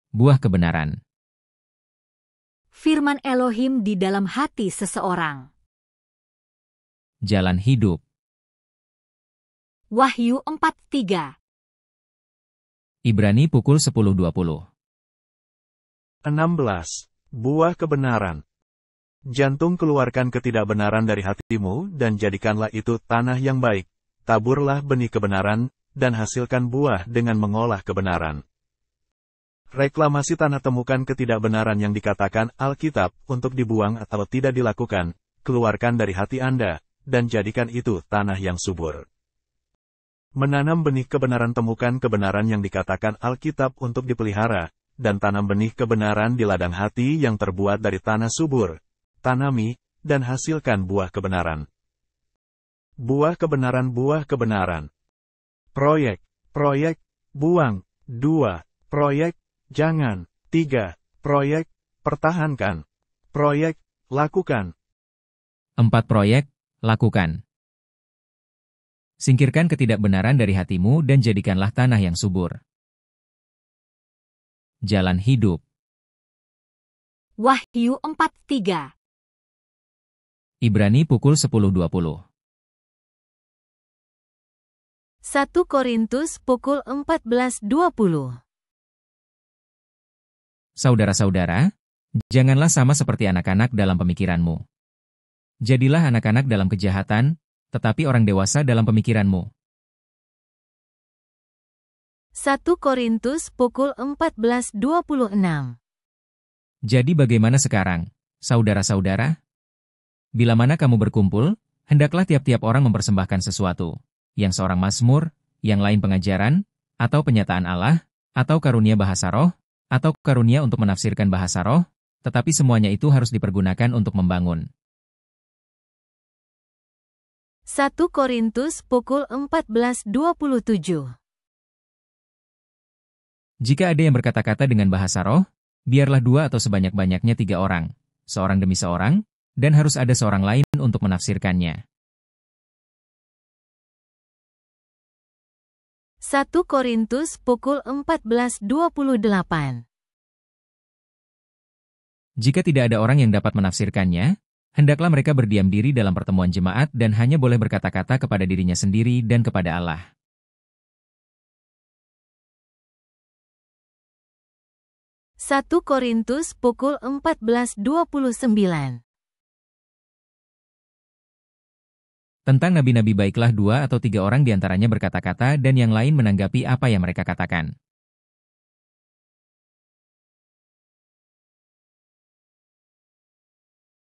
buah kebenaran. Firman Elohim di dalam hati seseorang. Jalan hidup. Wahyu 4:3. Ibrani pukul 10.20. 16. Buah kebenaran. Jantung, keluarkan ketidakbenaran dari hatimu, dan jadikanlah itu tanah yang baik. Taburlah benih kebenaran, dan hasilkan buah dengan mengolah kebenaran. Reklamasi tanah, temukan ketidakbenaran yang dikatakan Alkitab untuk dibuang atau tidak dilakukan, keluarkan dari hati Anda, dan jadikan itu tanah yang subur. Menanam benih kebenaran, temukan kebenaran yang dikatakan Alkitab untuk dipelihara, dan tanam benih kebenaran di ladang hati yang terbuat dari tanah subur. Tanami, dan hasilkan buah kebenaran. Buah kebenaran, buah kebenaran. Proyek, buang. 2. Proyek, jangan. 3. Proyek, pertahankan. Proyek, lakukan. 4. Proyek, lakukan. Singkirkan ketidakbenaran dari hatimu dan jadikanlah tanah yang subur. Jalan hidup. Wahyu 4:3. Ibrani pukul 10.20. 1 Korintus pukul 14:20. Saudara-saudara, janganlah sama seperti anak-anak dalam pemikiranmu. Jadilah anak-anak dalam kejahatan, tetapi orang dewasa dalam pemikiranmu. 1 Korintus pukul 14:26. Jadi bagaimana sekarang, saudara-saudara? Bila mana kamu berkumpul, hendaklah tiap-tiap orang mempersembahkan sesuatu, yang seorang mazmur, yang lain pengajaran, atau penyataan Allah, atau karunia bahasa roh, atau karunia untuk menafsirkan bahasa roh, tetapi semuanya itu harus dipergunakan untuk membangun. 1 Korintus pukul 14:27. Jika ada yang berkata-kata dengan bahasa roh, biarlah 2 atau sebanyak-banyaknya 3 orang, seorang demi seorang, dan harus ada seorang lain untuk menafsirkannya. 1 Korintus pukul 14:28. Jika tidak ada orang yang dapat menafsirkannya, hendaklah mereka berdiam diri dalam pertemuan jemaat dan hanya boleh berkata-kata kepada dirinya sendiri dan kepada Allah. 1 Korintus pukul 14:29. Tentang nabi-nabi baiklah 2 atau 3 orang diantaranya berkata-kata dan yang lain menanggapi apa yang mereka katakan.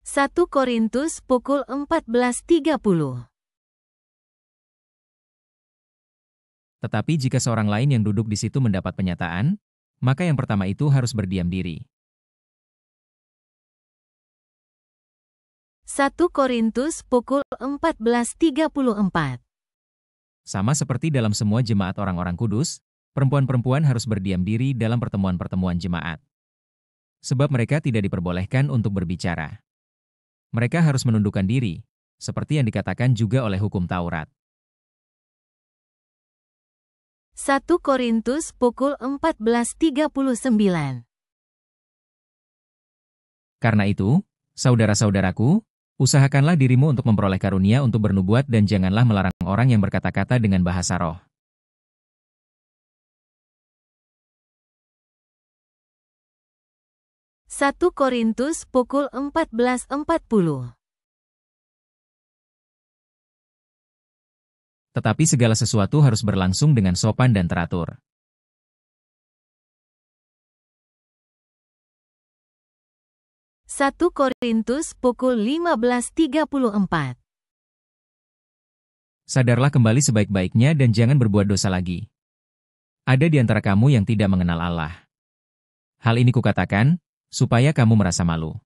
Satu Korintus pukul 14:30. Tetapi jika seorang lain yang duduk di situ mendapat penyataan, maka yang pertama itu harus berdiam diri. 1 Korintus pukul 14:34. Sama seperti dalam semua jemaat orang-orang kudus, perempuan-perempuan harus berdiam diri dalam pertemuan-pertemuan jemaat. Sebab mereka tidak diperbolehkan untuk berbicara. Mereka harus menundukkan diri, seperti yang dikatakan juga oleh hukum Taurat. 1 Korintus pukul 14:39. Karena itu, saudara-saudaraku, usahakanlah dirimu untuk memperoleh karunia untuk bernubuat dan janganlah melarang orang yang berkata-kata dengan bahasa roh. Satu Korintus pukul 14:40. Tetapi segala sesuatu harus berlangsung dengan sopan dan teratur. Satu Korintus pukul 15:34. Sadarlah kembali sebaik-baiknya dan jangan berbuat dosa lagi. Ada di antara kamu yang tidak mengenal Allah. Hal ini kukatakan, supaya kamu merasa malu.